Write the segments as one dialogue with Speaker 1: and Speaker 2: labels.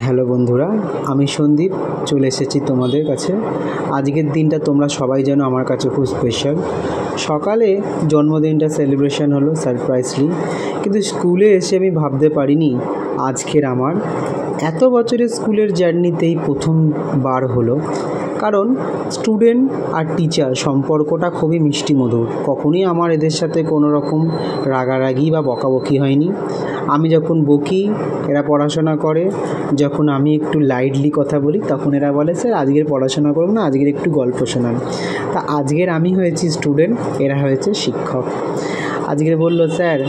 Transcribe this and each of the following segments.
Speaker 1: Hello বন্ধুরা, আমি সন্দীপ চলে এসেছি তোমাদের কাছে। আজকের দিনটা তোমরা সবাই জানো আমার কাছে খুব স্পেশাল। সকালে জন্মদিনটা সেলিব্রেশন হলো সারপ্রাইজলি, কিন্তু স্কুলে এসে আমি ভাবতে পারিনি আজকের আমার এত বছরের স্কুলের জার্নিতেই প্রথমবার হলো। কারণ স্টুডেন্ট আর টিচার সম্পর্কটা খুবই মিষ্টি মধুর। কখনোই আমার এদের সাথে কোনো রকম রাগারাগি বা বকাবকি হয়নি। আমি যখন বকি এরা পড়াশোনা করে, যখন আমি একটু লাইটলি কথা বলি তখন এরা বলে স্যার আজকের পড়াশোনা করব না, আজকের একটু গল্প শোনান। তা আজকের আমি হয়েছি স্টুডেন্ট, এরা হয়েছে শিক্ষক। আজকের বলল স্যার,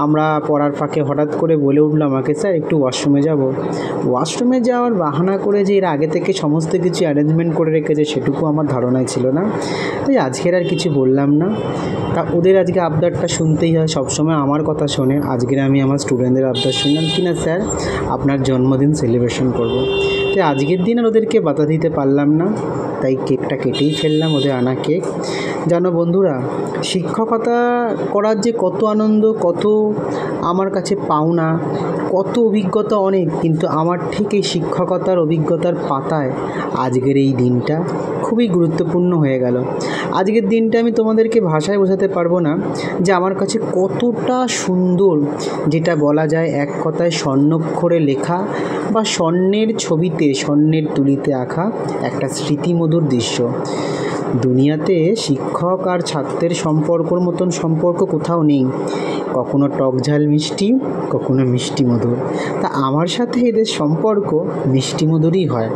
Speaker 1: আমরা পড়ার ফাঁকে হঠাৎ করে বলে উঠলো আমাকে স্যার একটু ওয়াশরুমে যাব। ওয়াশরুমে যাওয়ার বাহানা করে যে এর আগে থেকে সমস্ত কিছু অ্যারেঞ্জমেন্ট করে রেখেছে সেটুকু আমার ধারণায় ছিল না, তাই আজকের আর কিছু বললাম না। তা ওদের আজকে আবদারটা শুনতেই হয়, সবসময় আমার কথা শোনে। আজকের আমি আমার স্টুডেন্টদের আবদার শুনলাম কি না স্যার আপনার জন্মদিন সেলিব্রেশন করব। তাই আজকের দিন আর ওদেরকে বাধা দিতে পারলাম না, তাই কেকটা কেটেই ফেললাম, ওদের আনা কেক। জানো বন্ধুরা, শিক্ষকতা করার যে কত আনন্দ, কত আমার কাছে পাওনা, কত অভিজ্ঞতা অনেক, কিন্তু আমার ঠিক এই শিক্ষকতার অভিজ্ঞতার পাতায় আজকের এই দিনটা খুবই গুরুত্বপূর্ণ হয়ে গেল। আজকের দিনটা আমি তোমাদেরকে ভাষায় বোঝাতে পারবো না যে আমার কাছে কতটা সুন্দর, যেটা বলা যায় এক কথায় স্বর্ণাক্ষরে লেখা বা স্বর্ণের ছবিতে স্বর্ণের তুলিতে আঁকা একটা স্মৃতিমধুর দৃশ্য। দুনিয়াতে শিক্ষক আর ছাত্রের সম্পর্কর মতন সম্পর্ক কোথাও নেই। কখনো টক ঝাল মিষ্টি, কখনো মিষ্টি মধুর। তা আমার সাথে এদের সম্পর্ক মিষ্টি মধুরই হয়।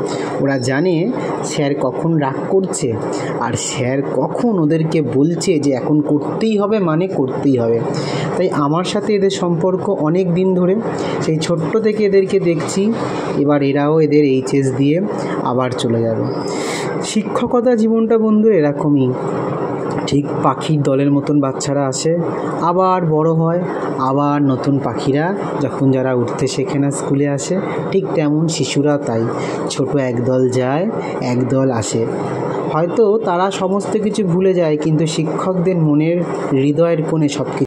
Speaker 1: ওরা জানে স্যার কখন রাগ করছে আর স্যার কখন ওদেরকে বলছে যে এখন করতেই হবে মানে করতেই হবে। তাই আমার সাথে এদের সম্পর্ক অনেক দিন ধরে, সেই ছোট্ট থেকে এদেরকে দেখছি। এবার এরাও এদের এইচএস দিয়ে আবার চলে যাবে। শিক্ষকতা জীবনটা বন্ধু এরকমই, ঠিক পাখির দলের মতন বাচ্চারা আসে, আবার বড় হয়, আবার নতুন পাখিরা যখন যারা উঠতে শেখে না স্কুলে আসে, ঠিক তেমন শিশুরা তাই ছোট একদল যায় একদল আসে। হয়তো তারা সমস্ত কিছু ভুলে যায়, কিন্তু শিক্ষকদের মনের হৃদয়ের কোণে সব কিছু